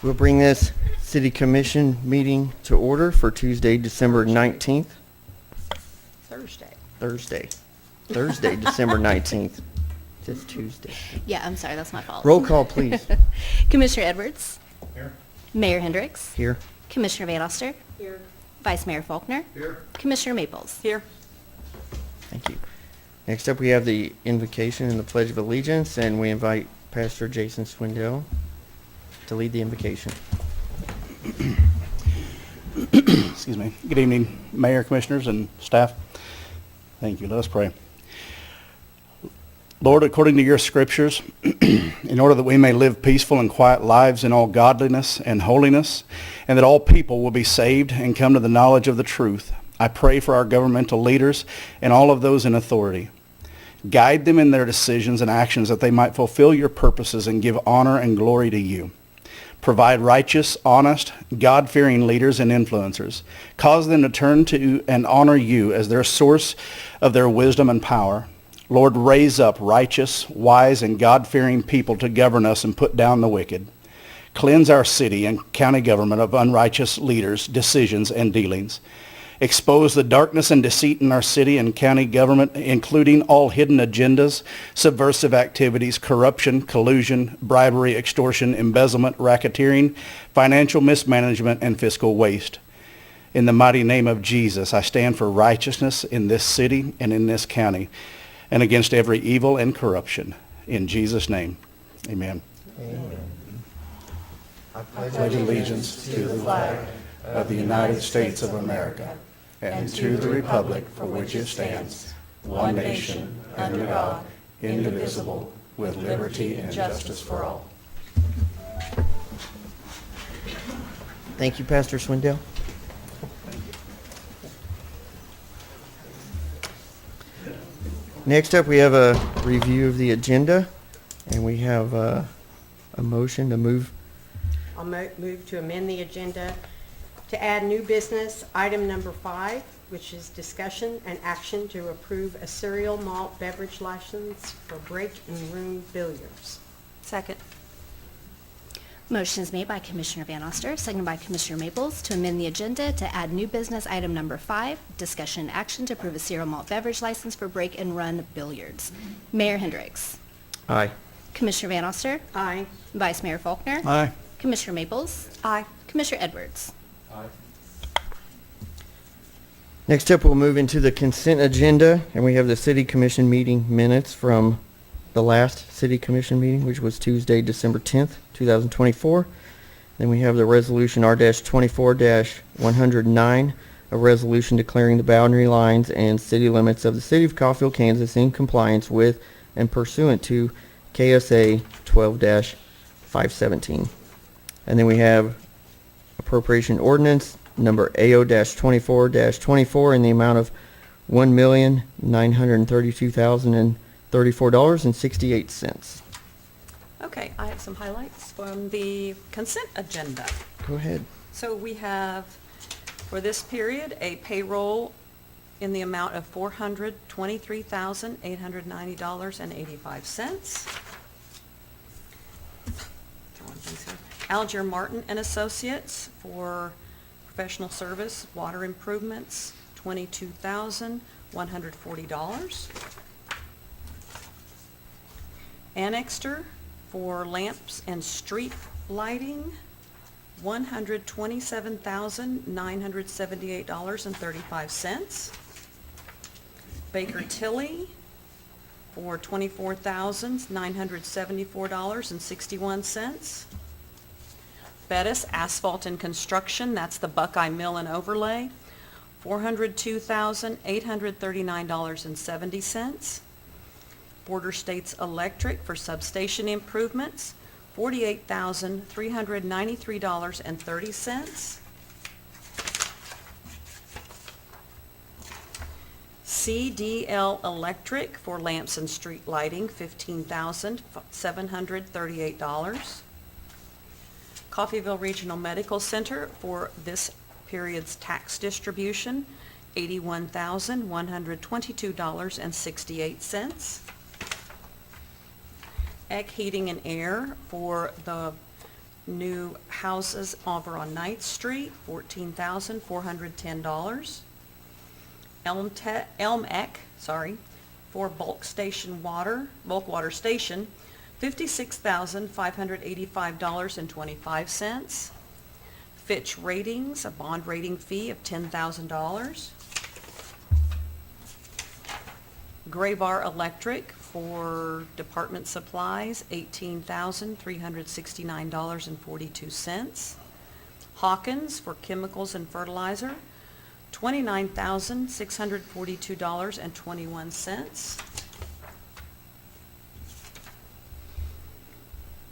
We'll bring this city commission meeting to order for Tuesday, December 19th. Thursday, December 19th. Just Tuesday. Yeah, I'm sorry, that's my fault. Roll call, please. Commissioner Edwards. Here. Mayor Hendricks. Here. Commissioner Van Oster. Here. Vice Mayor Faulkner. Here. Commissioner Maples. Here. Thank you. Next up, we have the invocation and the Pledge of Allegiance, and we invite Pastor Jason Swindell to lead the invocation. Excuse me. Good evening, Mayor, Commissioners, and staff. Thank you. Let us pray. Lord, according to your scriptures, in order that we may live peaceful and quiet lives in all godliness and holiness, and that all people will be saved and come to the knowledge of the truth, I pray for our governmental leaders and all of those in authority. Guide them in their decisions and actions that they might fulfill your purposes and give honor and glory to you. Provide righteous, honest, God-fearing leaders and influencers. Cause them to turn to and honor you as their source of their wisdom and power. Lord, raise up righteous, wise, and God-fearing people to govern us and put down the wicked. Cleanse our city and county government of unrighteous leaders, decisions, and dealings. Expose the darkness and deceit in our city and county government, including all hidden agendas, subversive activities, corruption, collusion, bribery, extortion, embezzlement, racketeering, financial mismanagement, and fiscal waste. In the mighty name of Jesus, I stand for righteousness in this city and in this county, and against every evil and corruption. In Jesus' name, amen. Amen. I pledge allegiance to the flag of the United States of America and to the republic for which it stands, one nation, under God, indivisible, with liberty and justice for all. Thank you, Pastor Swindell. Next up, we have a review of the agenda, and we have a motion to move. I'll move to amend the agenda to add new business, item number 5, which is discussion and action to approve a cereal malt beverage license for break and room billiards. Second. Motion is made by Commissioner Van Oster, seconded by Commissioner Maples to amend the agenda to add new business item number 5, discussion and action to approve a cereal malt beverage license for break and run billiards. Mayor Hendricks. Aye. Commissioner Van Oster. Aye. Vice Mayor Faulkner. Aye. Commissioner Maples. Aye. Commissioner Edwards. Next up, we'll move into the consent agenda, and we have the city commission meeting minutes from the last city commission meeting, which was Tuesday, December 10th, 2024. Then we have the resolution R-24-109, a resolution declaring the boundary lines and city limits of the city of Coffeyville, Kansas in compliance with and pursuant to KSA 12-517. And then we have appropriation ordinance number AO-24-24 in the amount of $1,932,034.68. Okay, I have some highlights from the consent agenda. Go ahead. So we have, for this period, a payroll in the amount of $423,890.85. Algier Martin and Associates for professional service, water improvements, $22,140. Annexter for lamps and street lighting, $127,978.35. Baker Tilly for $24,974.61. Bettis Asphalt and Construction, that's the Buckeye Mill and Overlay, $402,839.70. Border States Electric for substation improvements, $48,393.30. CDL Electric for lamps and street lighting, $15,738. Coffeyville Regional Medical Center for this period's tax distribution, $81,122.68. Eck Heating and Air for the new houses over on 9th Street, $14,410. Elmec, for bulk water station, $56,585.25. Fitch Ratings, a bond rating fee of $10,000. Graybar Electric for department supplies, $18,369.42. Hawkins for chemicals and fertilizer, $29,642.21.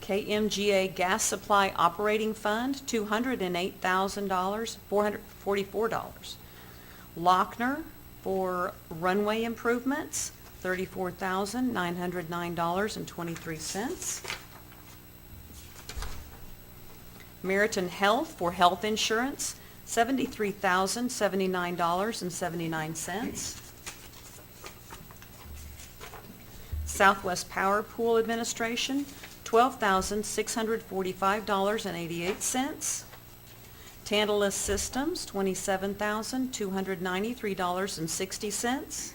KMGA Gas Supply Operating Fund, $208,444. Lochner for runway improvements, $34,909.23. Meriton Health for health insurance, $73,079.79. Southwest Power Pool Administration, $12,645.88. Tantalus Systems, $27,293.60.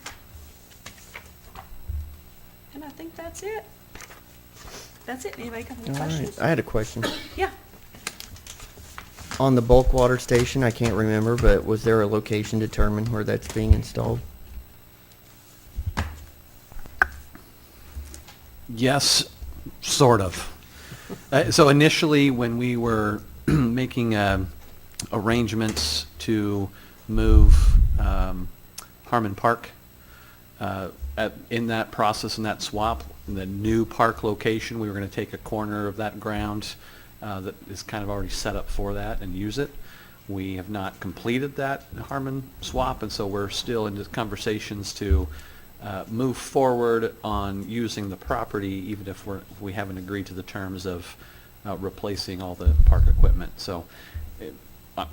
And I think that's it. That's it. Anybody got any All questions? right, I had a question. Yeah. On the bulk water station, I can't remember, but was there a location determined where that's being installed? Yes, sort of. So initially, when we were making arrangements to move Harmon Park, in that process, in that swap, in the new park location, we were going to take a corner of that ground that is kind of already set up for that and use it. We have not completed that Harmon swap, and so we're still in conversations to move forward on using the property, even if we haven't agreed to the terms of replacing all the park equipment. So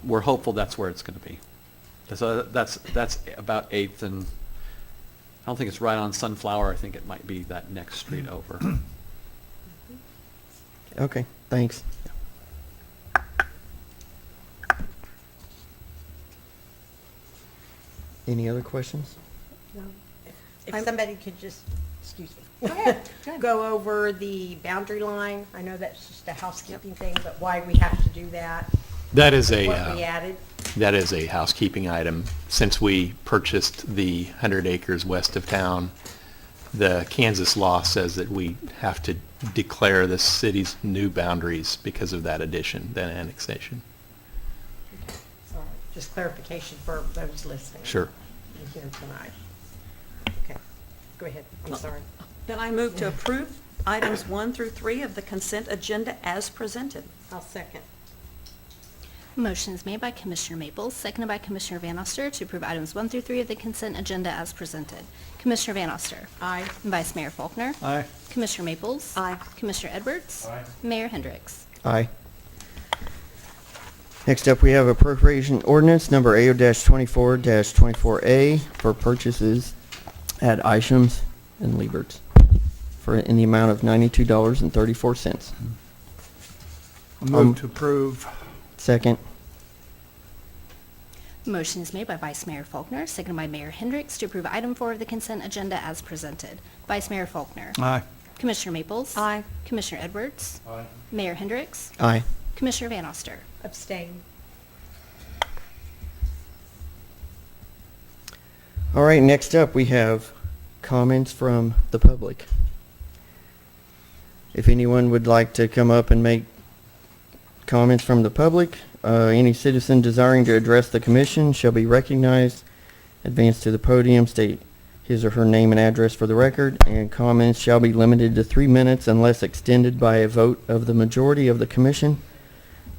we're hopeful that's where it's going to be. So that's about 8th, and I don't think it's right on Sunflower. I think it might be that next street over. Okay, thanks. Any other questions? No. If I'm- somebody could just, excuse me. Go ahead. Go ahead. Go over the boundary line. I know that's just a housekeeping thing, but why we have to do that, That is what a, we added. that is a housekeeping item. Since we purchased the 100 acres west of town, the Kansas law says that we have to declare the city's new boundaries because of that addition, that annexation. Sorry, just clarification for those listening. Sure. Here tonight. Okay, go ahead. I'm sorry. Then I move to approve items 1 through 3 of the consent agenda as presented. I'll second. Motion is made by Commissioner Maples, seconded by Commissioner Van Oster to approve items 1 through 3 of the consent agenda as presented. Commissioner Van Oster. Aye. Vice Mayor Faulkner. Aye. Commissioner Maples. Aye. Commissioner Edwards. Aye. Mayor Hendricks. Aye. Next up, we have appropriation ordinance number AO-24-24A for purchases at Isham's and Liebert's in the amount of $92.34. Move to approve. Second. Motion is made by Vice Mayor Faulkner, seconded by Mayor Hendricks to approve item 4 of the consent agenda as presented. Vice Mayor Faulkner. Aye. Commissioner Maples. Aye. Commissioner Edwards. Aye. Mayor Hendricks. Aye. Commissioner Van Oster. Abstain. All right, next up, we have comments from the public. If anyone would like to come up and make comments from the public, any citizen desiring to address the commission shall be recognized, advance to the podium, state his or her name and address for the record, and comments shall be limited to 3 minutes unless extended by a vote of the majority of the commission.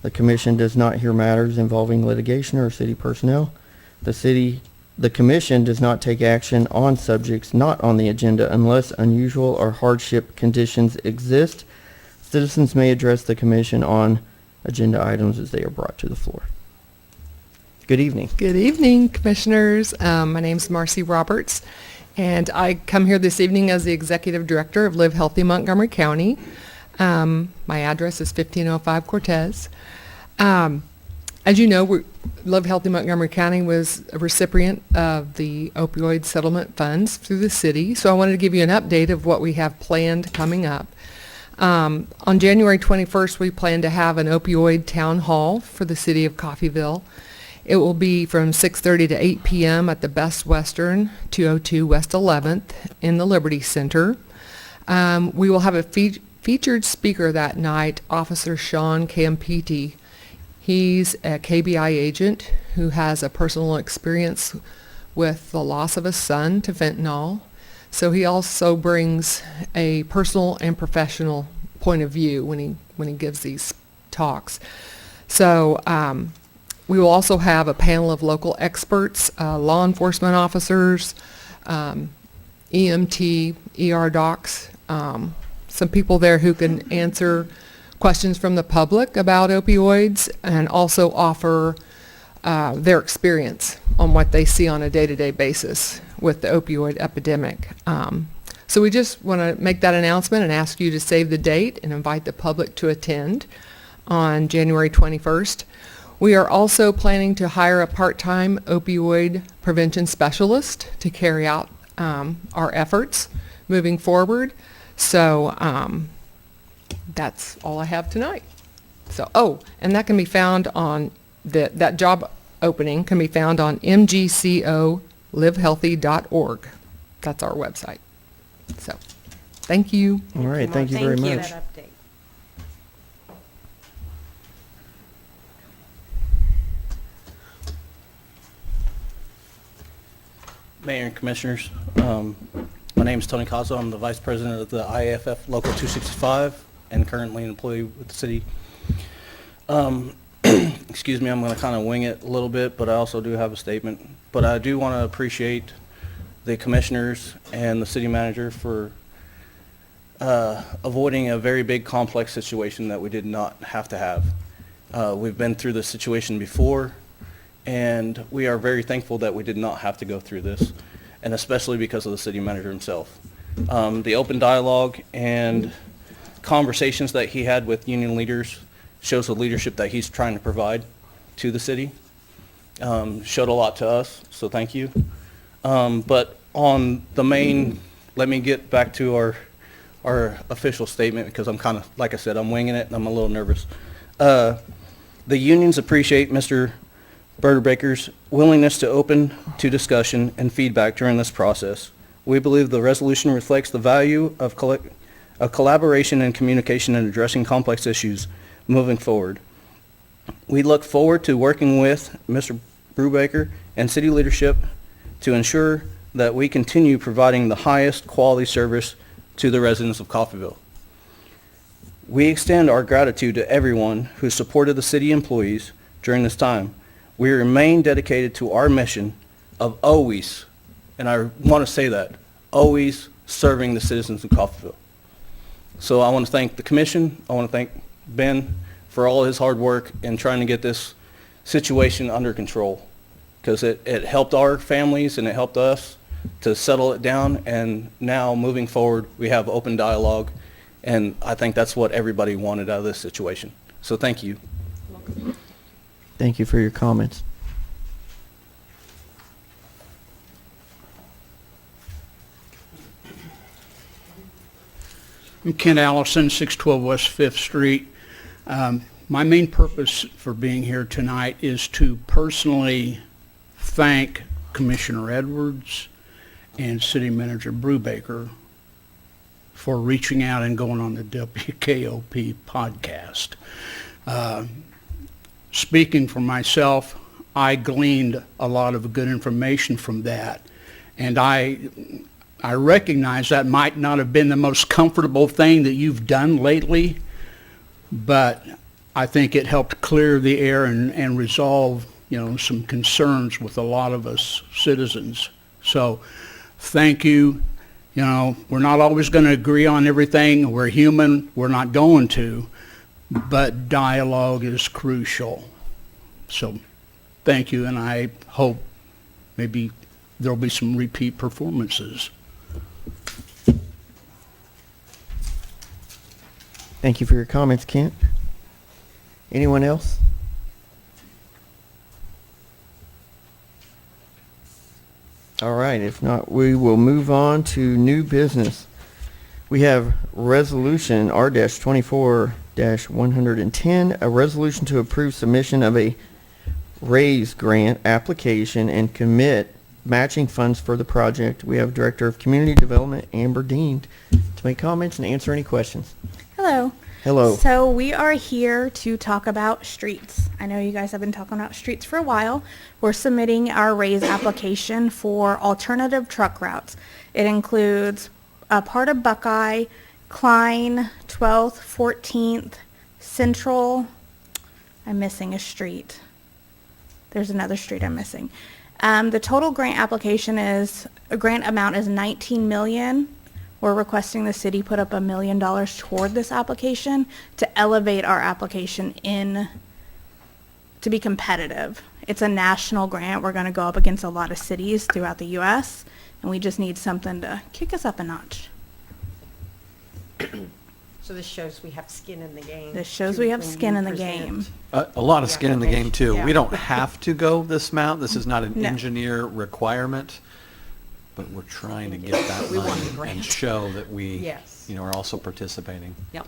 The commission does not hear matters involving litigation or city personnel. The commission does not take action on subjects not on the agenda unless unusual or hardship conditions exist. Citizens may address the commission on agenda items as they are brought to the floor. Good evening. Good evening, Commissioners. My name's Marcy Roberts, and I come here this evening as the Executive Director of Live Healthy Montgomery County. My address is 1505 Cortez. As you know, Love Healthy Montgomery County was a recipient of the opioid settlement funds through the city, so I wanted to give you an update of what we have planned coming up. On January 21st, we plan to have an opioid town hall for the city of Coffeyville. It will be from 6:30 to 8 p.m. at the Best Western, 202 West 11th in the Liberty Center. We will have a featured speaker that night, Officer Sean Campiti. He's a KBI agent who has a personal experience with the loss of a son to fentanyl. So he also brings a personal and professional point of view when he gives these talks. So we will also have a panel of local experts, law enforcement officers, EMT, ER docs, some people there who can answer questions from the public about opioids and also offer their experience on what they see on a day-to-day basis with the opioid epidemic. So we just want to make that announcement and ask you to save the date and invite the public to attend on January 21st. We are also planning to hire a part-time opioid prevention specialist to carry out our efforts moving forward. So that's all I have tonight. So, and that can be found on that job opening can be found on mgcolivehealthy.org. That's our website. So, thank you. All right, thank you very Thank you. much. That update. Mayor and Commissioners, my name is Tony Cazzo. I'm the Vice President of the IAFF Local 265 and currently an employee with the city. Excuse me, I'm going to kind of wing it a little bit, but I also do have a statement. But I do want to appreciate the commissioners and the city manager for avoiding a very big complex situation that we did not have to have. We've been through this situation before, and we are very thankful that we did not have to go through this, and especially because of the city manager himself. The open dialogue and conversations that he had with union leaders shows the leadership that he's trying to provide to the city. Showed a lot to us, so thank you. But on the main, let me get back to our official statement, because I'm kind of, like I said, I'm winging it and I'm a little nervous. The unions appreciate Mr. Berderbaker's willingness to open to discussion and feedback during this process. We believe the resolution reflects the value of collaboration and communication in addressing complex issues moving forward. We look forward to working with Mr. Brubaker and city leadership to ensure that we continue providing the highest quality service to the residents of Coffeyville. We extend our gratitude to everyone who supported the city employees during this time. We remain dedicated to our mission of always, and I want to say that, always serving the citizens of Coffeyville. So I want to thank the commission. I want to thank Ben for all his hard work in trying to get this situation under control, because it helped our families and it helped us to settle it down, and now moving forward we have open dialogue, and I think that's what everybody wanted out of this situation. So thank you. Thank you for your comments. I'm Ken Allison, 612 West 5th Street. My main purpose for being here tonight is to personally thank Commissioner Edwards and City Manager Brubaker for reaching out and going on the WKOP podcast. Speaking for myself, I gleaned a lot of good information from that, and I recognize that might not have been the most comfortable thing that you've done lately, but I think it helped clear the air and resolve, some concerns with a lot of us citizens. So thank you. We're not always going to agree on everything. We're human. We're not going to, but dialogue is crucial. So thank you, and I hope maybe there'll be some repeat performances. Thank you for your comments, Kent. Anyone else? All right, if not, we will move on to new business. We have resolution R-24-110, a resolution to approve submission of a RAISE grant application and commit matching funds for the project. We have Director of Community Development, Amber Dean, to make comments and answer any questions. Hello. Hello. So we are here to talk about streets. I know you guys have been talking about streets for a while. We're submitting our RAISE application for alternative truck routes. It includes a part of Buckeye, Klein, 12th, 14th, Central. I'm missing a street. There's another street I'm missing. The total grant application grant amount is $19 million. We're requesting the city put up $1 million toward this application to elevate our application to be competitive. It's a national grant. We're going to go up against a lot of cities throughout the U.S., and we just need something to kick us up a notch. So this shows we have skin in the game. This shows to- we have when skin you in the present. game. A lot of The skin in the game, too. application, We yeah. don't have to go this amount. This is not an No. engineer requirement, but we're trying to get that We want money the and grant. show that we, Yes. are also participating. Yep.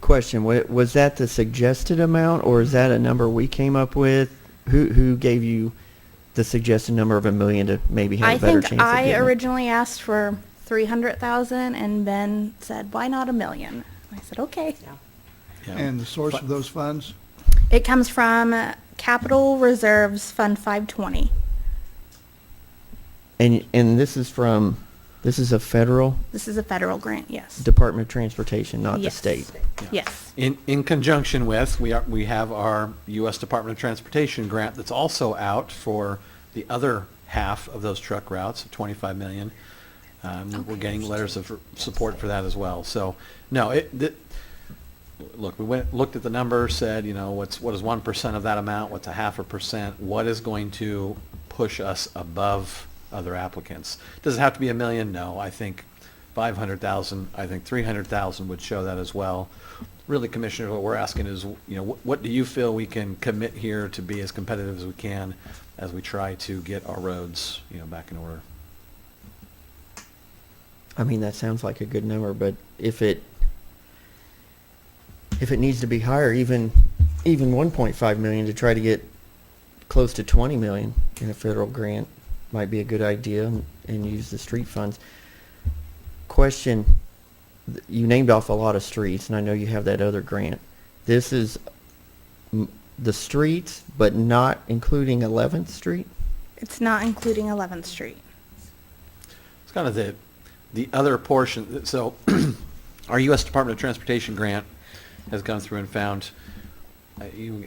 Question, was that the suggested amount, or is that a number we came up with? Who gave you the suggested number of $1 million to maybe have I a better think chance of I getting it? originally asked for $300,000, and Ben said, "Why not $1 million?" I said, "Okay." Yeah. Yeah. And the source of those funds? It comes from Capital Reserves Fund 520. And this is a federal This is a federal grant, yes. Department of Transportation, not the Yes. state. Yeah. Yes. In conjunction with, we have our U.S. Department of Transportation grant that's also out for the other half of those truck routes, $25 million. We're getting letters of support for that as well. So, no, look, we looked at the number, said, what is 1% of that amount? What's a 0.5%? What is going to push us above other applicants? Does it have to be $1 million? No, I think 500,000, I think 300,000 would show that as well. Really, Commissioner, what we're asking is, what do you feel we can commit here to be as competitive as we can as we try to get our roads, back in order? I mean, that sounds like a good number, but if it needs to be higher, even 1.5 million to try to get close to 20 million in a federal grant might be a good idea, and use the street funds. Question, you named off a lot of streets, and I know you have that other grant. This is the streets, but not including 11th Street? It's not including 11th Street. It's kind of the other portion. So our U.S. Department of Transportation grant has gone through and found, I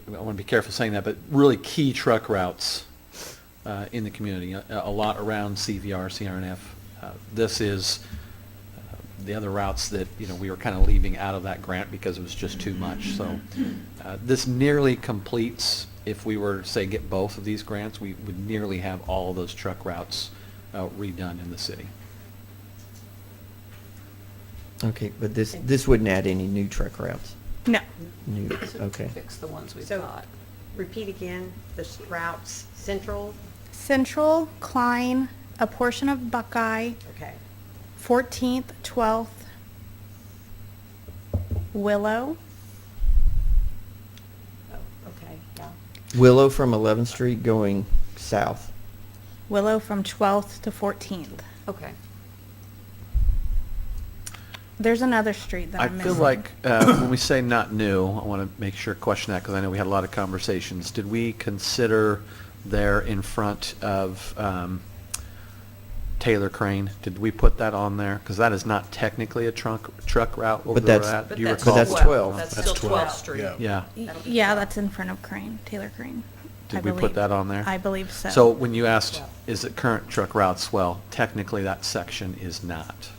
want to be careful saying that, but really key truck routes in the community, a lot around CVR, CRNF. This is the other routes that, we were kind of leaving out of that grant because it was just too much. So this nearly completes, if we were to say get both of these grants, we would nearly have all of those truck routes redone in the city. Okay, but this wouldn't add any new truck routes? No. New, This would okay. Fix the ones we've So- got. Repeat again, the routes, Central, Central, Klein, a portion of Buckeye, okay. 14th, 12th, Willow, Oh, okay, yeah. Willow from 11th Street going south. Willow from 12th to 14th. Okay. There's another street that I I'm feel missing. like when we say not new, I want to make sure, question that, because I know we had a lot of conversations. Did we consider there in front of Taylor Crane? Did we put that on there? Because that is not technically a truck route over But that's- that. But Do you that's recall? that's 12. 12. That's That's still 12. 12th Street. Yeah. Yeah. Yeah, that's in front of Crane, Taylor Crane. Did I we put believe. that on there? I believe so. So when you asked, is it current truck routes? Well, technically that section is not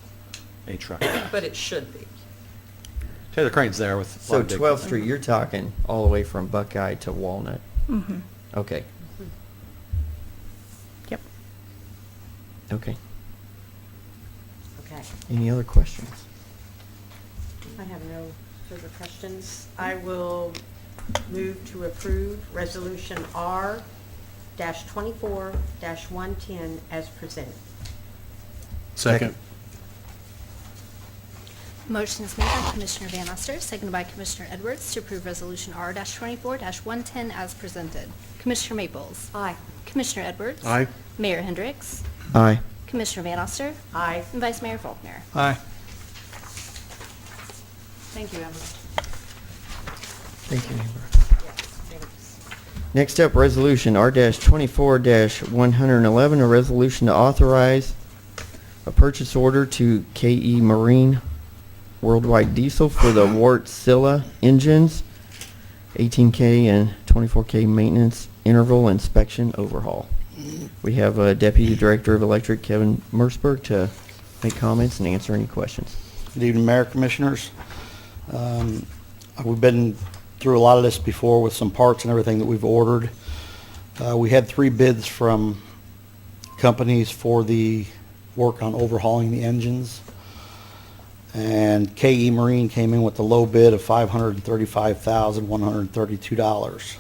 a truck route. But it should be. Taylor Crane's there with a lot So of big- 12th Street, you're talking all the way from Buckeye to Walnut? Mhm. Okay, Yep. okay. Okay. Any other questions? I have no further questions? I will move to approve Resolution R-24-110 as presented. Second. Motion is made by Commissioner Van Oster, seconded by Commissioner Edwards to approve Resolution R-24-110 as presented. Commissioner Maples. Aye. Commissioner Edwards. Aye. Mayor Hendricks. Aye. Commissioner Van Oster. Aye. And Vice Mayor Faulkner. Aye. Thank you, Amber. Thank you, Amber. Yes, thanks. Next up, Resolution R-24-111, a resolution to authorize a purchase order to KE Marine Worldwide Diesel for the Wartsila engines, 18K and 24K maintenance interval inspection overhaul. We have Deputy Director of Electric Kevin Mersberg to make comments and answer any questions. Good evening, Mayor, Commissioners. We've been through a lot of this before with some parts and everything that we've ordered. We had 3 bids from companies for the work on overhauling the engines. And KE Marine came in with the low bid of $535,132.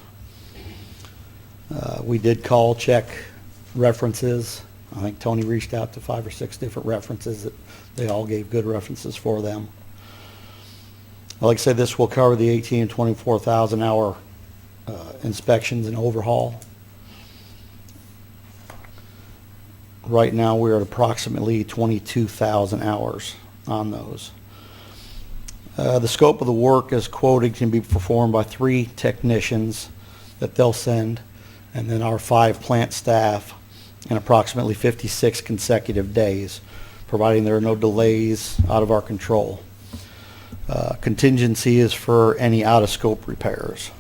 We did call, check references. I think Tony reached out to 5 or 6 different references that they all gave good references for them. Like I said, this will cover the 18 and 24,000 hour inspections and overhaul. Right now, we're at approximately 22,000 hours on those. The scope of the work as quoted can be performed by 3 technicians that they'll send, and then our 5 plant staff in approximately 56 consecutive days, providing there are no delays out of our control. Contingency is for any out-of-scope repairs.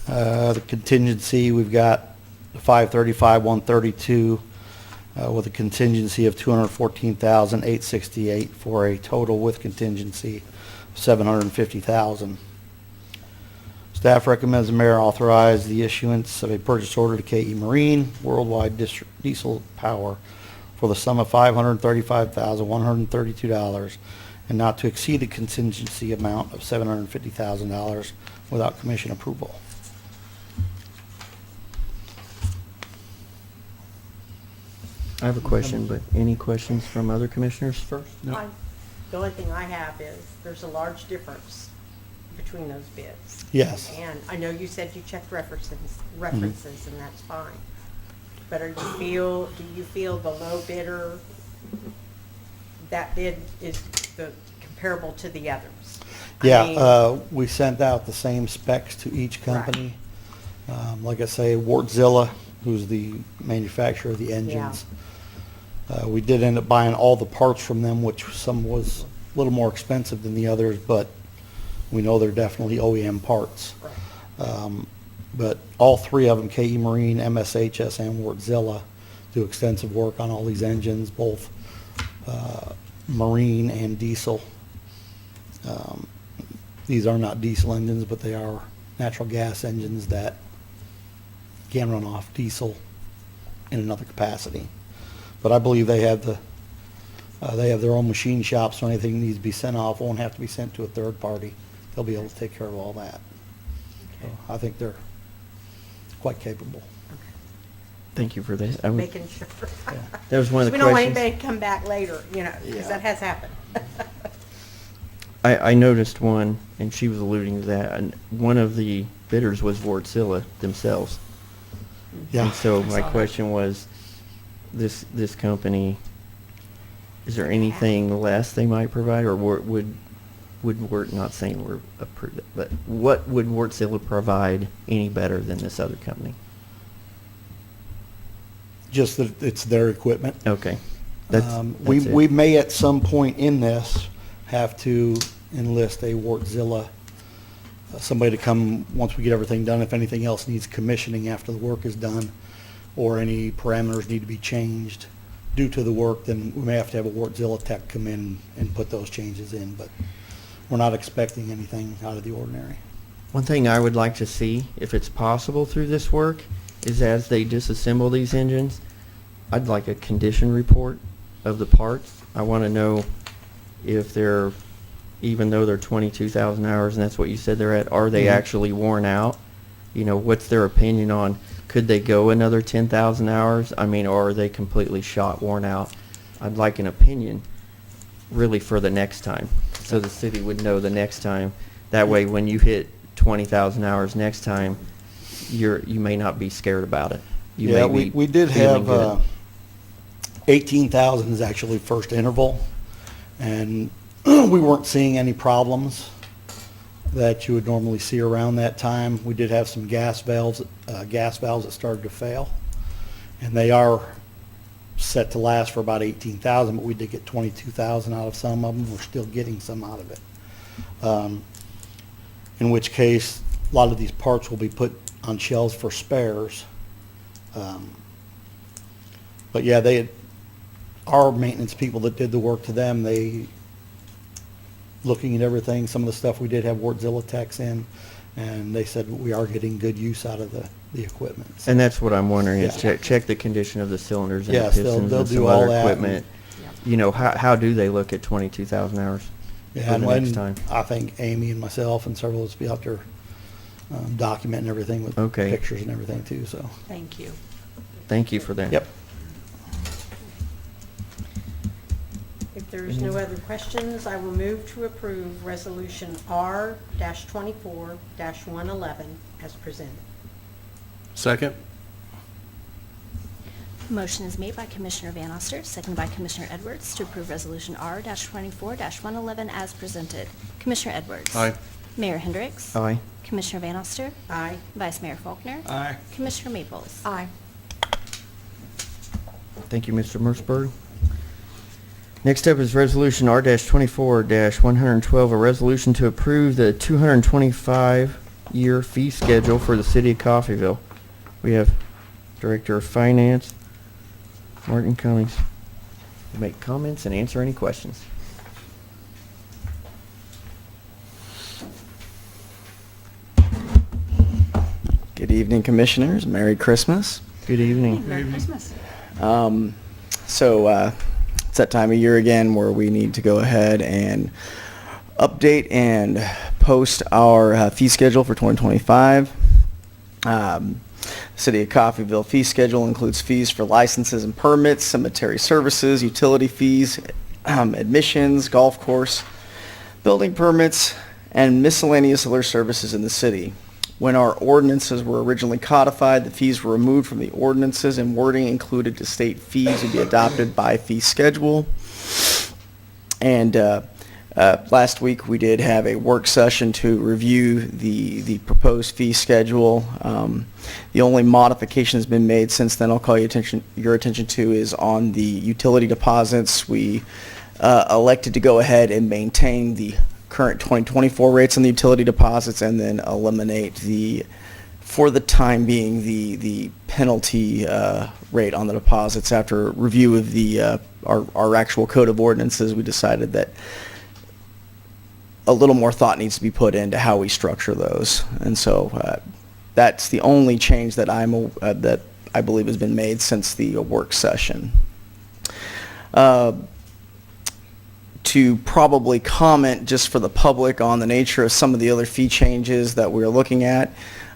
The contingency, we've got the 535-132 with a contingency of $214,868 for a total with contingency of $750,000. Staff recommends the mayor authorize the issuance of a purchase order to KE Marine Worldwide Diesel Power for the sum of $535,132 and not to exceed the contingency amount of $750,000 without commission approval. I have a question, but any questions from other commissioners first? The only thing I have is, there's a large difference between those bids. Yes. And I know you said you checked references, and that's fine. But do you feel the low bidder, that bid is comparable to the others? I mean, We sent out the same specs to each company. Like I say, Wartzilla, who's the manufacturer of the engines. We did end up buying all the parts from them, which some was a little more expensive than the others, but we know they're definitely OEM parts. Right. But all 3 of them, KE Marine, MSHS, and Wartzilla, do extensive work on all these engines, both marine and diesel. These are not diesel engines, but they are natural gas engines that can run off diesel in another capacity. But I believe they have their own machine shops, so anything that needs to be sent off won't have to be sent to a third party. They'll be able to take care of all that. So I think they're quite capable. Thank you for that. Making sure. That was one of the We don't want questions. anybody to come back later, because that has happened. I noticed one, and she was alluding to that, and one of the bidders was Wartzilla themselves. Yeah. And so my question was, this company, is there anything less they might provide, or would Wart, not saying we're approved, but what would Wartzilla provide any better than this other company? Just that it's their equipment. Okay. That's it. We may at some point in this have to enlist a Wartzilla, somebody to come once we get everything done. If anything else needs commissioning after the work is done, or any parameters need to be changed due to the work, then we may have to have a Wartzilla tech come in and put those changes in. But we're not expecting anything out of the ordinary. One thing I would like to see, if it's possible through this work, is as they disassemble these engines, I'd like a condition report of the parts. I want to know if they're even though they're 22,000 hours, and that's what you said they're at, are they actually worn out? You know, what's their opinion on, could they go another 10,000 hours? I mean, or are they completely shot, worn out? I'd like an opinion, really, for the next time, so the city would know the next time. That way, when you hit 20,000 hours next time, you may not be scared about it. You Yeah, may be we did feeling have, good. 18,000 is actually first interval, and we weren't seeing any problems that you would normally see around that time. We did have some gas valves that started to fail, and they are set to last for about 18,000, but we did get 22,000 out of some of them. We're still getting some out of it. In which case, a lot of these parts will be put on shelves for spares. But yeah, our maintenance people that did the work to them, they, looking at everything, some of the stuff we did have Wardzilla techs in, and they said we are getting good use out of the equipment. And that's what I'm wondering, is Yeah. check the condition of the cylinders and the Yes, they'll pistons and do some all other that. equipment. You know, how do they look at 22,000 hours Yeah, for and the next when, time? I think Amy and myself and several of us be out there documenting everything with Okay. pictures and everything too, so. Thank you. Thank you for that. Yep. If there's no other questions, I will move to approve Resolution R-24-111 as presented. Second? Motion is made by Commissioner Van Oster, seconded by Commissioner Edwards, to approve Resolution R-24-111 as presented. Commissioner Edwards. Aye. Mayor Hendricks. Aye. Commissioner Van Oster. Aye. Vice Mayor Faulkner. Aye. Commissioner Maples. Aye. Thank you, Mr. Merceburg. Next up is Resolution R-24-112, a resolution to approve the 225-year fee schedule for the city of Coffeyville. We have Director of Finance, Martin Cummings, to make comments and answer any questions. Good evening, Commissioners. Merry Christmas. Good evening. Merry Christmas. It's that time of year again where we need to go ahead and update and post our fee schedule for 2025. City of Coffeyville fee schedule includes fees for licenses and permits, cemetery services, utility fees, admissions, golf course, building permits, and miscellaneous other services in the city. When our ordinances were originally codified, the fees were removed from the ordinances and wording included to state fees would be adopted by fee schedule. And last week we did have a work session to review the proposed fee schedule. The only modification that's been made since then I'll call your attention to is on the utility deposits. We elected to go ahead and maintain the current 2024 rates on the utility deposits and then eliminate for the time being, the penalty rate on the deposits. After review of our actual code of ordinances, we decided that a little more thought needs to be put into how we structure those. And so that's the only change that that I believe has been made since the work session. To probably comment just for the public on the nature of some of the other fee changes that we're looking at.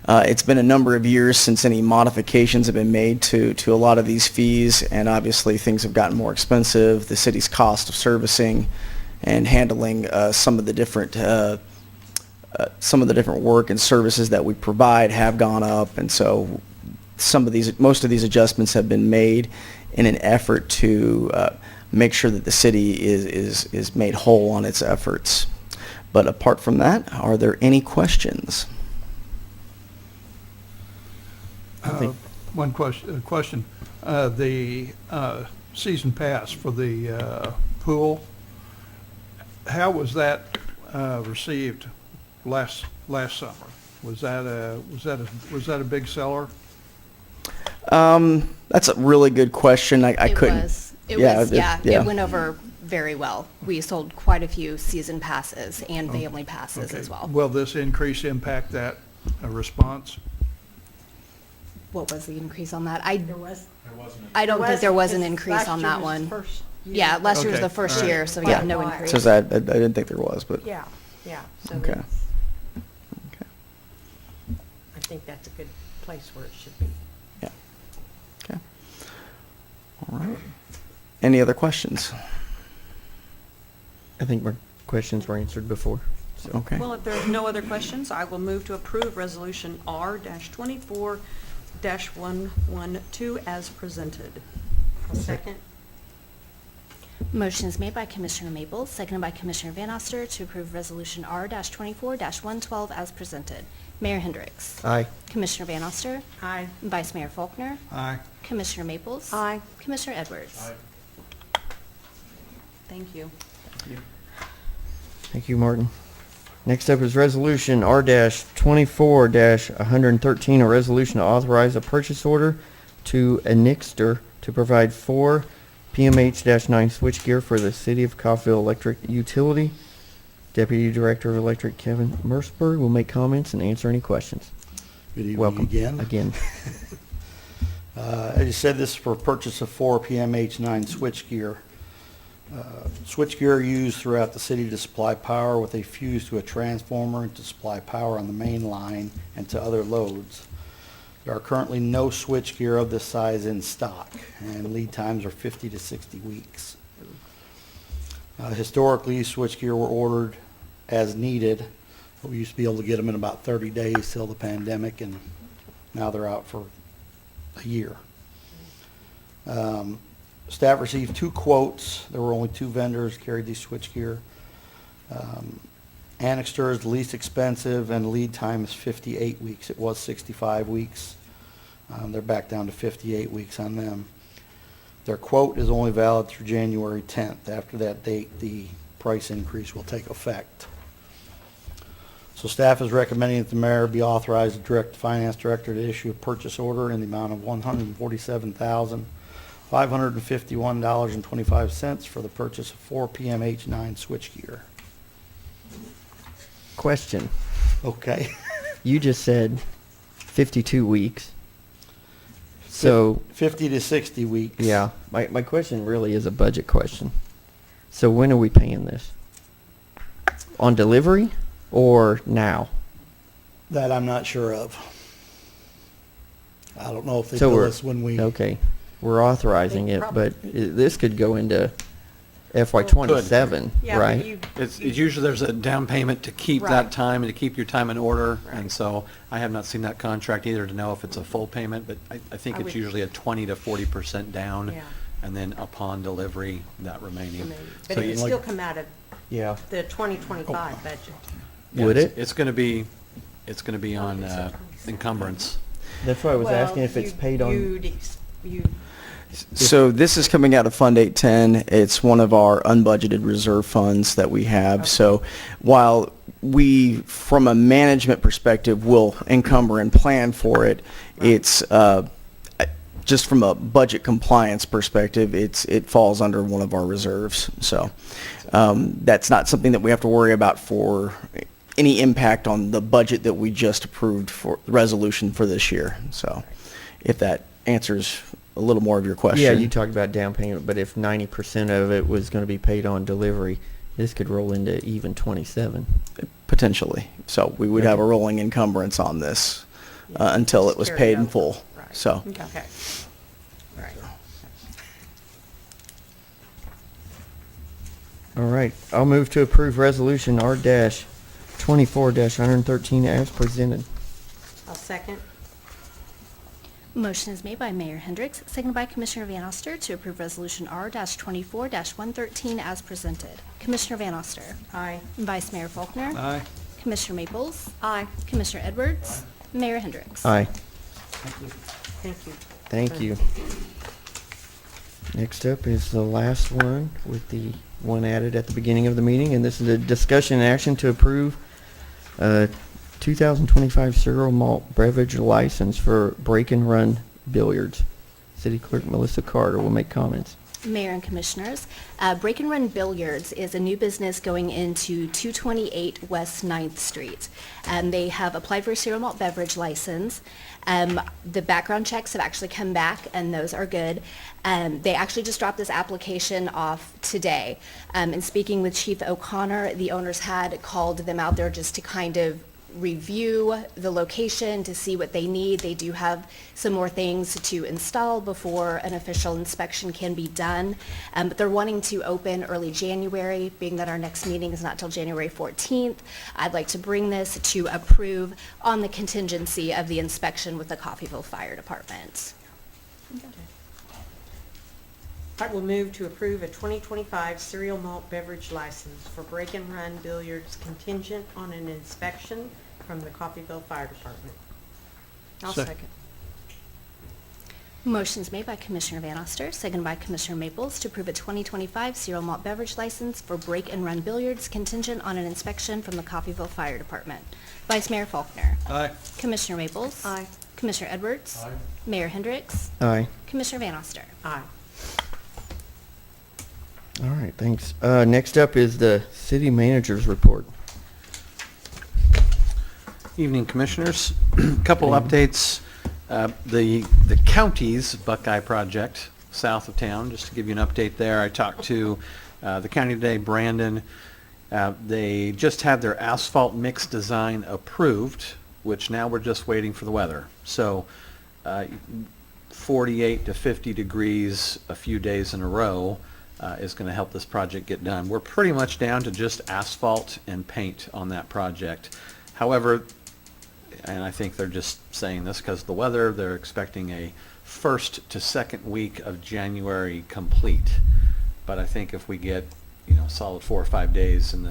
It's been a number of years since any modifications have been made to a lot of these fees, and obviously things have gotten more expensive. The city's cost of servicing and handling some of the different work and services that we provide have gone up, and so most of these adjustments have been made in an effort to make sure that the city is made whole on its efforts. But apart from that, are there any questions? One question. The season pass for the pool, how was that received last summer? Was that a big seller? That's a really good question. I couldn't. It went over very well. We sold quite a few season passes and family passes as well. Will this increase impact that response? What was the increase on that? There I don't think there was an increase last on year that was one. the first Yeah, last year was Okay, the first all right. year, so Yeah. yeah, no Why? increase. Says that, I didn't think there was, but. Yeah, yeah. So Okay. that's- I think that's a good place where it should be. Yeah. Okay. All right. Any other questions? I think my questions were answered before. So. Okay. Well, if there are no other questions, I will move to approve Resolution R-24-112 as presented. I'll second. Motion is made by Commissioner Maples, seconded by Commissioner Van Oster to approve Resolution R-24-112 as presented. Mayor Hendricks. Aye. Commissioner Van Oster. Aye. Vice Mayor Faulkner. Aye. Commissioner Maples. Aye. Commissioner Edwards. Thank you. Thank you, Martin. Next up is Resolution R-24-113, a resolution to authorize a purchase order to Anixter to provide 4 PMH-9 switchgear for the City of Coffeyville Electric Utility. Deputy Director of Electric Kevin Merceberg will make comments and answer any questions. Good evening Welcome again. again. As you said, this is for purchase of 4 PMH-9 switchgear. Switchgear used throughout the city to supply power with a fuse to a transformer and to supply power on the main line and to other loads. There are currently no switchgear of this size in stock, and lead times are 50 to 60 weeks. Historically, switchgear were ordered as needed, but we used to be able to get them in about 30 days till the pandemic, and now they're out for a year. Staff received 2 quotes. There were only 2 vendors carried these switchgear. Anixter is the least expensive, and lead time is 58 weeks. It was 65 weeks. They're back down to 58 weeks on them. Their quote is only valid through January 10th. After that date, the price increase will take effect. So staff is recommending that the mayor be authorized to direct the finance director to issue a purchase order in the amount of $147,551.25 for the purchase of 4 PMH-9 switchgear. Question. Okay. You just said 52 weeks. So, 50 to 60 weeks. yeah, my question really is a budget question. So when are we paying this? On delivery or now? That I'm not sure of. I don't know if they So bill we're, us when we. okay, we're authorizing They it, probably- but this could go into FY '27, Yeah, but right? you, It's usually there's a down payment to keep Right. that time and to keep your time in order. Right. And so I have not seen that contract either to know if it's a full payment, but I think I it's would- usually a 20 to 40% down. Yeah. And then upon delivery, that remaining. but So it you- would still come out of Yeah. the 2025 budget. yeah, Would it's- it? It's going to be on encumbrance. That's why I was asking if it's Well, paid on. you'd So this is coming out of Fund 810. It's one of our unbudgeted reserve funds that we have. So while we, from a management perspective, will encumber and plan for it, it's just from a budget compliance perspective, it falls under one of our reserves. So that's not something that we have to worry about for any impact on the budget that we just approved for the resolution for this year. So if that answers a little more of your question. Yeah, you talked about down payment, but if 90% of it was going to be paid on delivery, this could roll into even 27. Potentially. So we would have a rolling encumbrance on this until it was Carry paid in over. full. Right. So, Okay. Right. All right, I'll move to approve resolution R-24-113 as presented. I'll second. Motion is made by Mayor Hendricks, seconded by Commissioner Van Oster to approve Resolution R-24-113 as presented. Commissioner Van Oster. Aye. Vice Mayor Faulkner. Aye. Commissioner Maples. Aye. Commissioner Edwards. Mayor Hendricks. Aye. Thank you. Thank you. Next up is the last one with the one added at the beginning of the meeting, and this is a discussion and action to approve 2025 cereal malt beverage license for Break and Run Billiards. City Clerk Melissa Carter will make comments. Mayor and Commissioners, Break and Run Billiards is a new business going into 228 West 9th Street. They have applied for a cereal malt beverage license. The background checks have actually come back, and those are good. They actually just dropped this application off today. And speaking with Chief O'Connor, the owners had called them out there just to kind of review the location to see what they need. They do have some more things to install before an official inspection can be done. But they're wanting to open early January, being that our next meeting is not till January 14th. I'd like to bring this to approve on the contingency of the inspection with the Coffeyville Fire Department. I will move to approve a 2025 cereal malt beverage license for Break and Run Billiards contingent on an inspection from the Coffeyville Fire Department. I'll Second. second. Motion's made by Commissioner Van Oster, seconded by Commissioner Maples to approve a 2025 cereal malt beverage license for Break and Run Billiards contingent on an inspection from the Coffeyville Fire Department. Vice Mayor Faulkner. Aye. Commissioner Maples. Aye. Commissioner Edwards. Aye. Mayor Hendricks. Aye. Commissioner Van Oster. Aye. All right, thanks. Next up is the city manager's report. Evening, Commissioners. Couple updates. The county's Buckeye project south of town, just to give you an update there. I talked to the county today, Brandon. They just had their asphalt mix design approved, which now we're just waiting for the weather. So 48 to 50 degrees a few days in a row is going to help this project get done. We're pretty much down to just asphalt and paint on that project. However, and I think they're just saying this because of the weather, they're expecting a first to second week of January complete. But I think if we get, solid 4 or 5 days in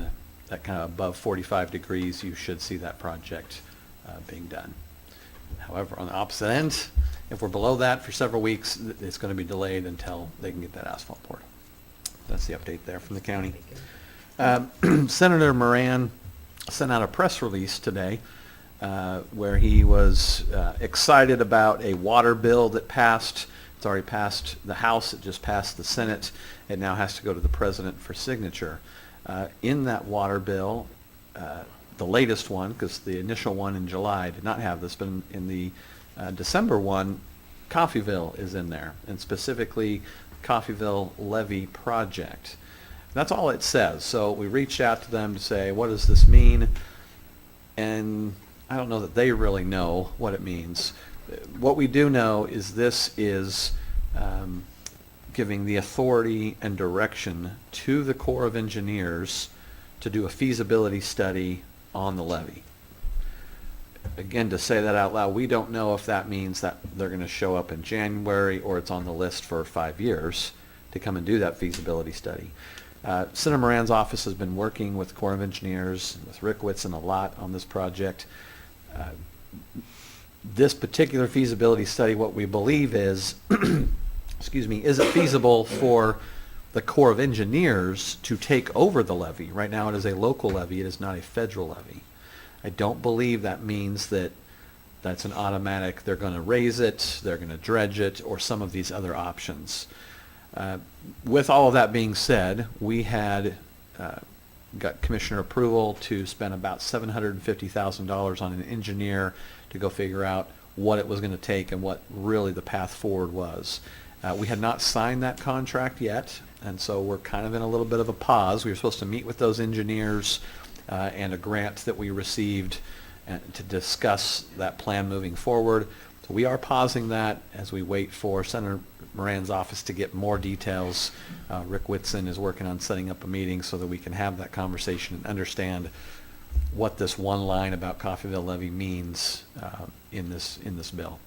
that kind of above 45 degrees, you should see that project being done. However, on the opposite end, if we're below that for several weeks, it's going to be delayed until they can get that asphalt poured. That's the update there from the county. Senator Moran sent out a press release today where he was excited about a water bill that passed. It's already passed the House. It just passed the Senate. It now has to go to the President for signature. In that water bill, the latest one, because the initial one in July did not have this, but in the December one, Coffeyville is in there, and specifically Coffeyville Levee Project. That's all it says. So we reached out to them to say, what does this mean? And I don't know that they really know what it means. What we do know is this is giving the authority and direction to the Corps of Engineers to do a feasibility study on the levee. Again, to say that out loud, we don't know if that means that they're going to show up in January or it's on the list for 5 years to come and do that feasibility study. Senator Moran's office has been working with the Corps of Engineers, with Rick Whitson a lot on this project. This particular feasibility study, what we believe is, excuse me, is it feasible for the Corps of Engineers to take over the levee? Right now it is a local levee, it is not a federal levee. I don't believe that means that that's an automatic, they're going to raise it, they're going to dredge it, or some of these other options. With all of that being said, we had got commissioner approval to spend about $750,000 on an engineer to go figure out what it was going to take and what really the path forward was. We had not signed that contract yet, and so we're kind of in a little bit of a pause. We were supposed to meet with those engineers and a grant that we received to discuss that plan moving forward. So we are pausing that as we wait for Senator Moran's office to get more details. Rick Whitson is working on setting up a meeting so that we can have that conversation and understand what this one line about Coffeyville levee means in this bill.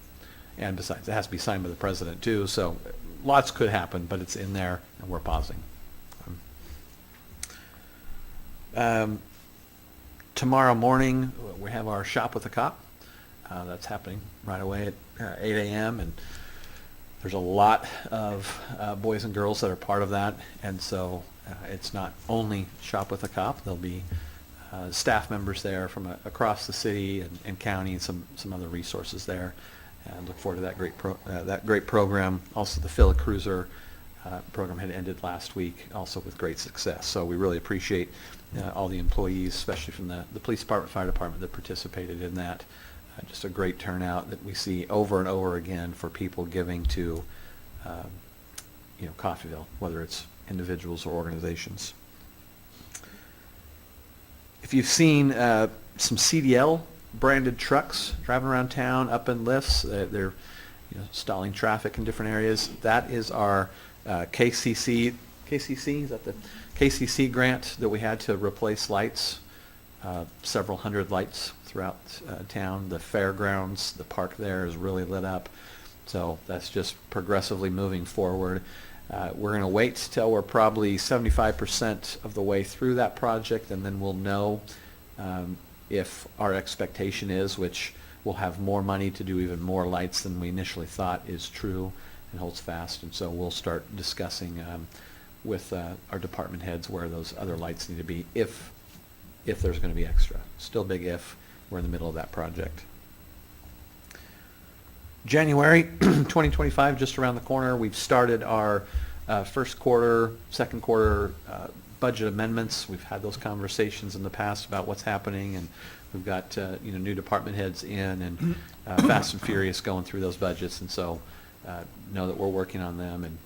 And besides, it has to be signed by the president too, so lots could happen, but it's in there and we're pausing. Tomorrow morning, we have our Shop with a Cop. That's happening right away at 8 a.m. and there's a lot of boys and girls that are part of that, and so it's not only Shop with a Cop. There'll be staff members there from across the city and county and some other resources there. And look forward to that great program. Also the Phila Cruiser program had ended last week, also with great success. So we really appreciate all the employees, especially from the police department, fire department that participated in that. Just a great turnout that we see over and over again for people giving to, Coffeyville, whether it's individuals or organizations. If you've seen some CDL branded trucks driving around town up in lifts, they're stalling traffic in different areas. That is our KCC, is that the KCC grant that we had to replace lights, several hundred lights throughout town. The fairgrounds, the park there is really lit up. So that's just progressively moving forward. We're going to wait till we're probably 75% of the way through that project, and then we'll know if our expectation is, which we'll have more money to do even more lights than we initially thought is true and holds fast. And so we'll start discussing with our department heads where those other lights need to be, if there's going to be extra. Still big if. We're in the middle of that project. January 2025, just around the corner. We've started our first quarter, second quarter budget amendments. We've had those conversations in the past about what's happening, and we've got new department heads in and fast and furious going through those budgets. And so know that we're working on them, and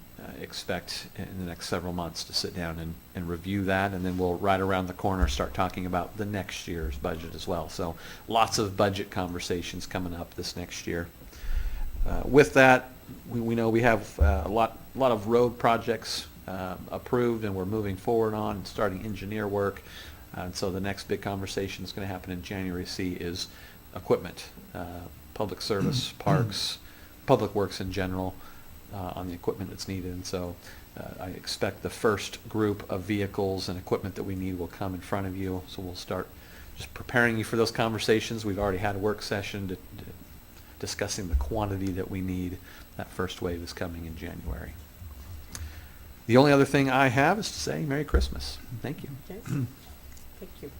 expect in the next several months to sit down and review that, and then we'll right around the corner start talking about the next year's budget as well. So lots of budget conversations coming up this next year. With that, we know we have a lot of road projects approved, and we're moving forward on and starting engineer work. And so the next big conversation that's going to happen in January is equipment, public service, parks, public works in general, on the equipment that's needed. And so I expect the first group of vehicles and equipment that we need will come in front of you. So we'll start just preparing you for those conversations. We've already had a work session discussing the quantity that we need. That first wave is coming in January. The only other thing I have is to say Merry Christmas. Thank you. Okay. Thank you.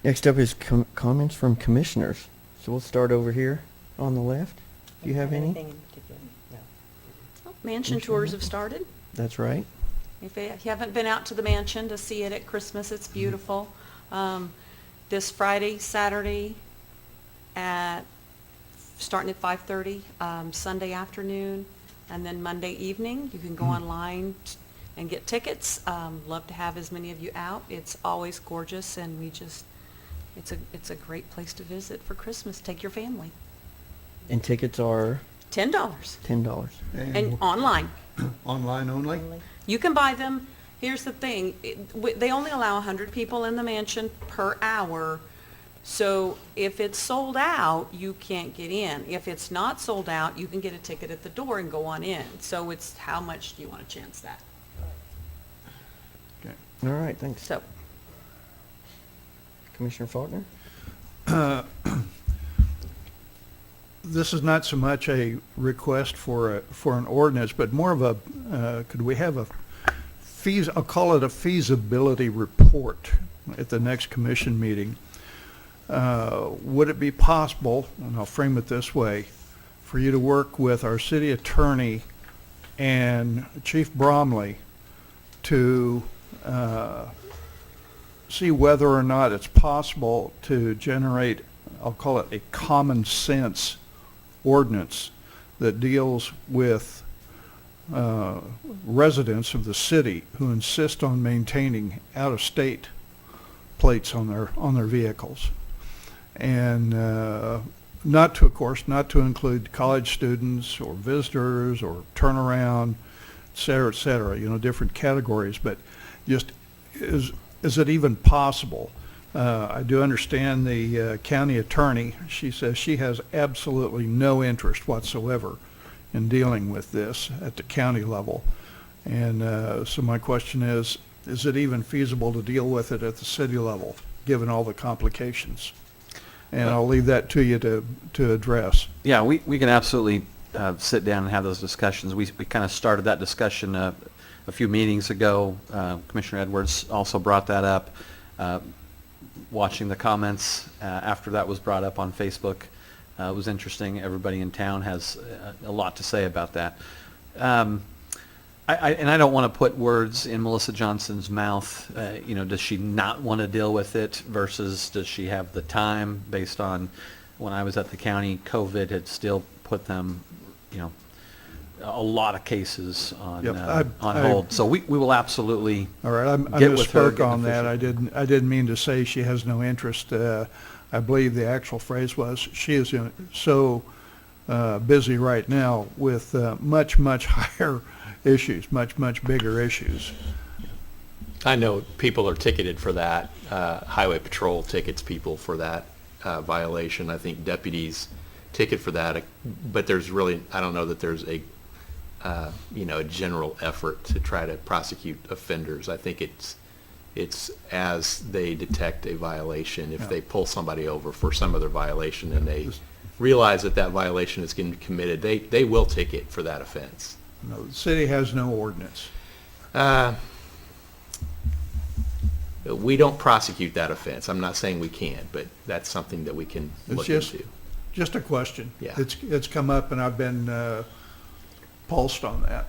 Next up is comments from commissioners. So we'll start over here on the left. Do you have any? Anything in particular? No. Mansion tours have started. That's right. If you haven't been out to the mansion to see it at Christmas, it's beautiful. This Friday, Saturday, starting at 5:30, Sunday afternoon, and then Monday evening. You can go online and get tickets. Love to have as many of you out. It's always gorgeous, and it's a great place to visit for Christmas. Take your family. And tickets are $10. $10. And online. Online only? You can buy them. Here's the thing. They only allow 100 people in the mansion per hour. So if it's sold out, you can't get in. If it's not sold out, you can get a ticket at the door and go on in. So it's how much do you want to chance that? Okay. All right, thanks. So Commissioner Faulkner? This is not so much a request for an ordinance, but more of a, could we have I'll call it a feasibility report at the next commission meeting. Would it be possible, and I'll frame it this way, for you to work with our city attorney and Chief Bromley to see whether or not it's possible to generate, I'll call it a common sense ordinance that deals with residents of the city who insist on maintaining out-of-state plates on their vehicles, and not to include college students or visitors or turnaround, et cetera, different categories. But just is it even possible? I do understand the county attorney. She says she has absolutely no interest whatsoever in dealing with this at the county level. And so my question is it even feasible to deal with it at the city level, given all the complications? And I'll leave that to you to address. Yeah, we can absolutely sit down and have those discussions. We kind of started that discussion a few meetings ago. Commissioner Edwards also brought that up. Watching the comments after that was brought up on Facebook, It was interesting. Everybody in town has a lot to say about that. And I don't want to put words in Melissa Johnson's mouth. Does she not want to deal with it versus does she have the time based on when I was at the county, COVID had still put them, a lot of cases on Yep, on hold. So we will absolutely All right, I get with her. misspoke on that. I didn't mean to say she has no interest. I believe the actual phrase was, she is so busy right now with much, much higher issues, much, much bigger issues. I know people are ticketed for that. Highway Patrol tickets people for that violation. I think deputies ticket for that, but there's really, I don't know that there's a general effort to try to prosecute offenders. I think it's as they detect a violation, if they pull somebody over for some other violation and they realize that violation is getting committed, they will ticket for that offense. No, the city has no ordinance. We don't prosecute that offense. I'm not saying we can't, but that's something that we can look into. Just a question. Yeah. It's come up and I've been pulsed on that.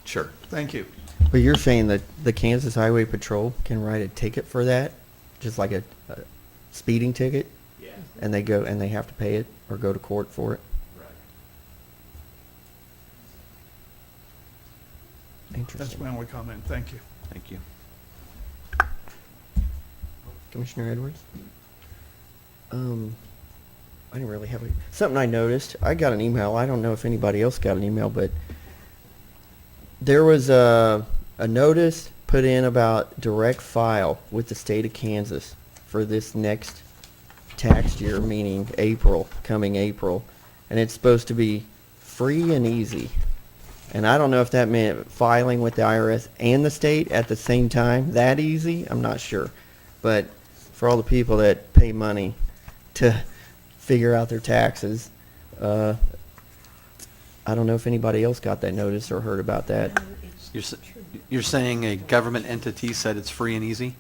Sure. Thank you. But you're saying that the Kansas Highway Patrol can write a ticket for that, just like a speeding ticket? Yeah. And they go and they have to pay it or go to court for it? Right. Interesting. That's my only comment. Thank you. Thank you. Commissioner Edwards? I didn't really have something I noticed. I got an email. I don't know if anybody else got an email, but there was a notice put in about direct file with the state of Kansas for this next tax year, meaning coming April, and it's supposed to be free and easy. And I don't know if that meant filing with the IRS and the state at the same time, that easy, I'm not sure. But for all the people that pay money to figure out their taxes, I don't know if anybody else got that notice or heard about that. You're saying a government entity said it's free and easy?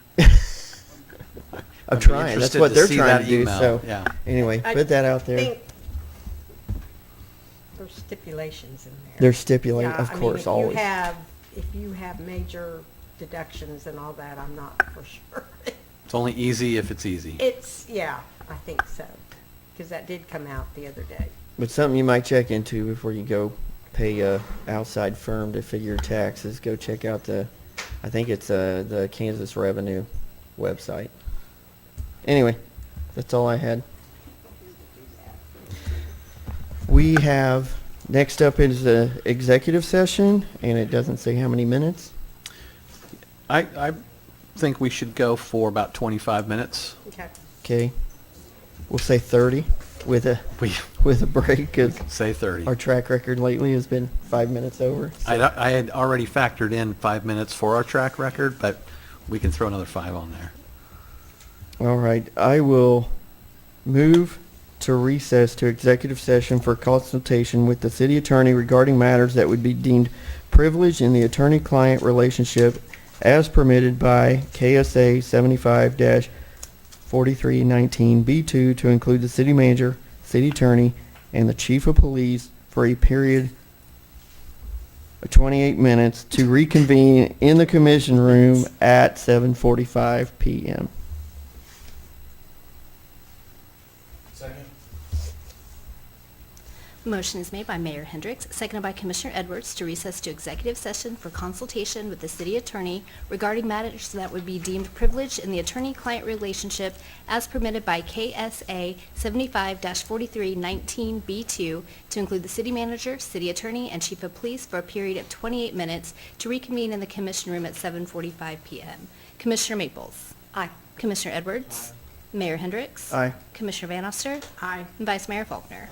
I'm trying, that's interested what to they're see trying that to do, email, so, yeah. anyway, I put that out there. think there's stipulations in there. There's stipulate, Yeah, of I mean, course, always. If you have major deductions and all that, I'm not for sure. It's only easy if it's easy. Yeah, I think so, because that did come out the other day. But something you might check into before you go pay a outside firm to figure your taxes, go check out I think it's the Kansas Revenue website. Anyway, that's all I had. We have, next up is the executive session, and it doesn't say how many minutes. I think we should go for about 25 minutes. Okay. Okay, we'll say 30 with a break, because Say 30. our track record lately has been 5 minutes over. I had already factored in 5 minutes for our track record, but we can throw another 5 on there. All right, I will move to recess to executive session for consultation with the city attorney regarding matters that would be deemed privileged in the attorney-client relationship as permitted by KSA 75-4319B2 to include the city manager, city attorney, and the chief of police for a period of 28 minutes to reconvene in the commission room at 7:45 p.m. Motion is made by Mayor Hendricks, seconded by Commissioner Edwards to recess to executive session for consultation with the city attorney regarding matters that would be deemed privileged in the attorney-client relationship as permitted by KSA 75-4319B2 to include the city manager, city attorney, and chief of police for a period of 28 minutes to reconvene in the commission room at 7:45 p.m. Commissioner Maples. Aye. Commissioner Edwards. Mayor Hendricks. Aye. Commissioner Van Oster. Aye. And Vice Mayor Faulkner.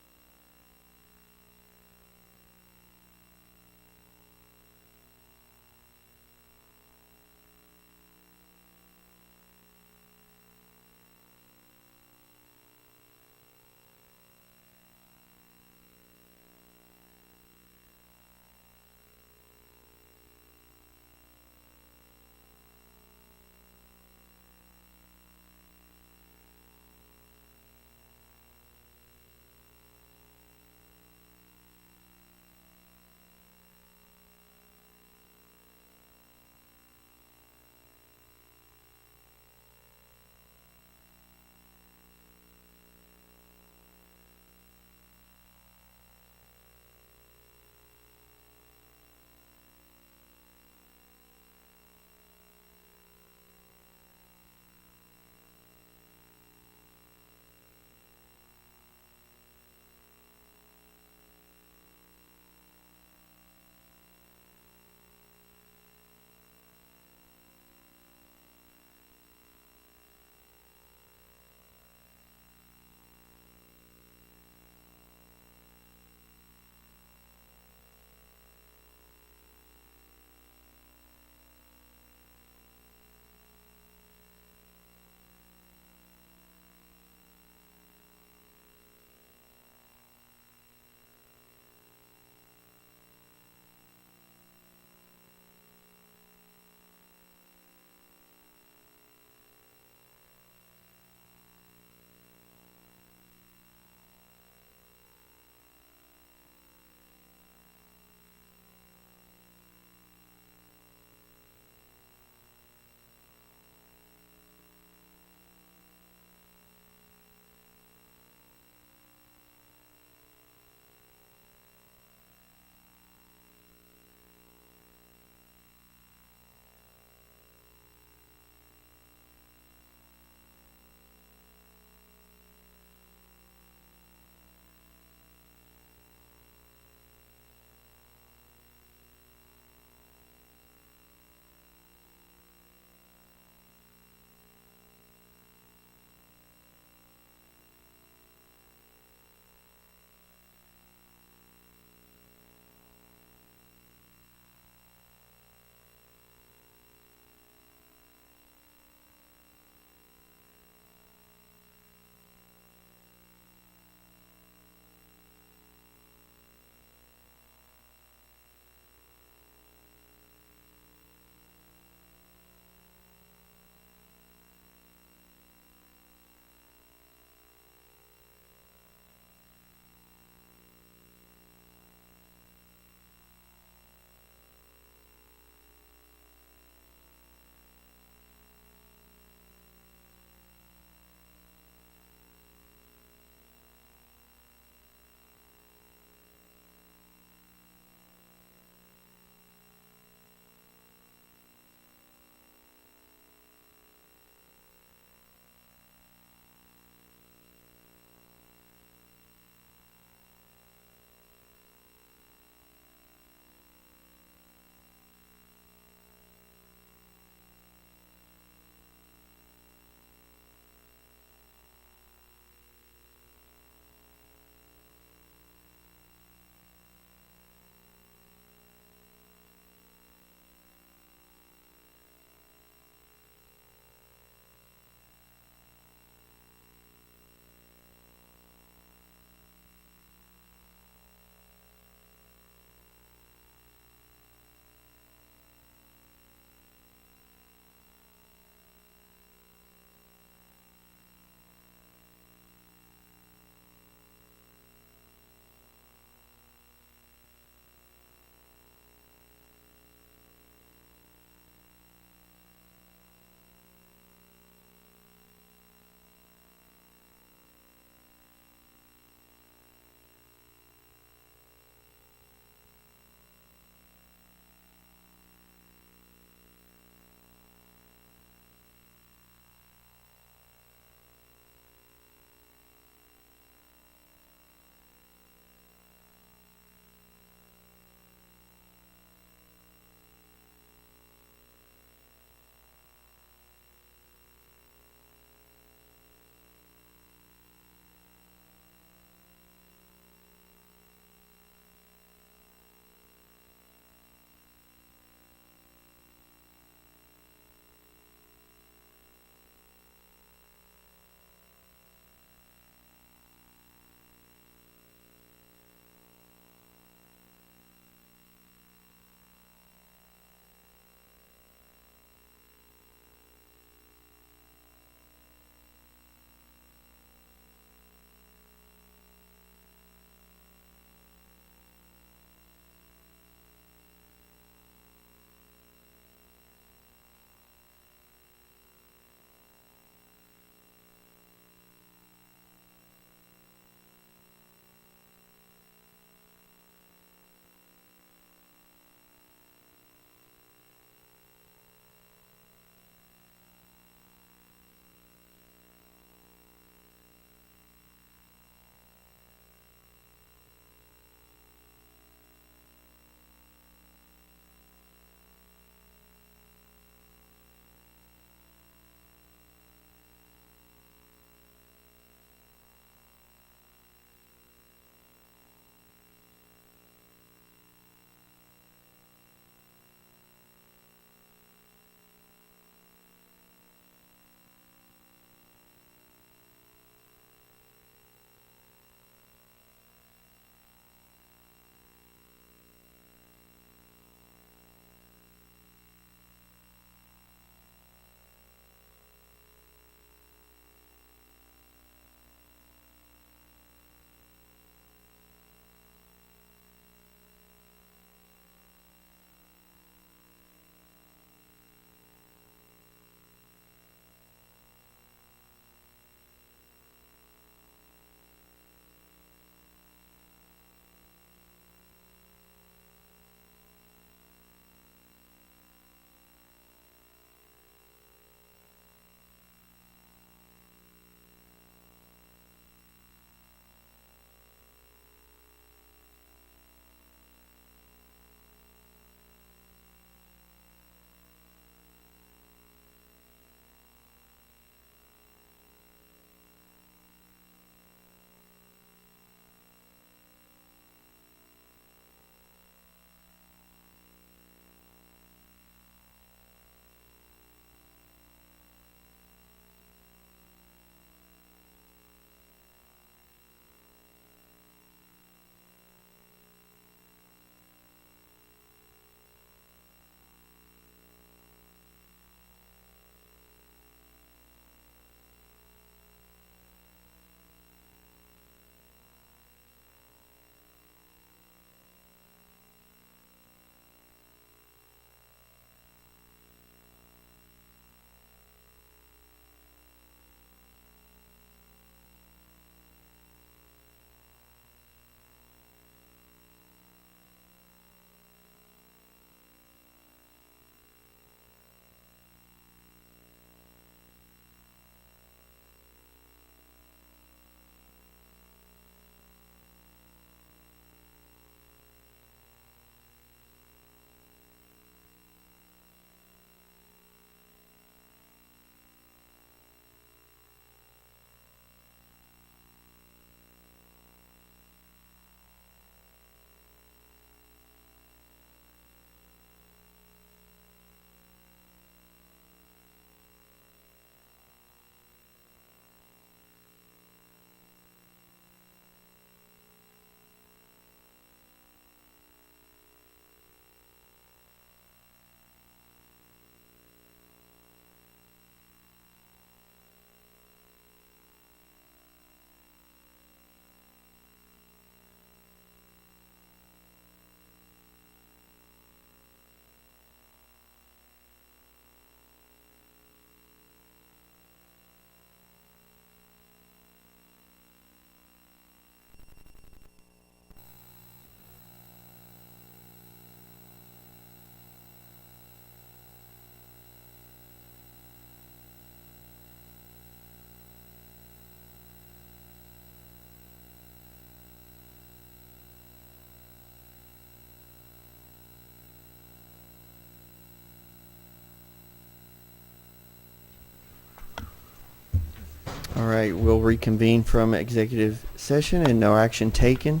right, we'll reconvene from executive session and no action taken.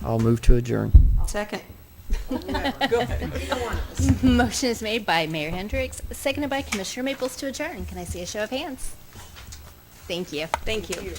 I'll move to adjourn. Second. Go ahead. Either one of us. Motion is made by Mayor Hendricks, seconded by Commissioner Maples to adjourn. Can I see a show of hands? Thank you. Thank you.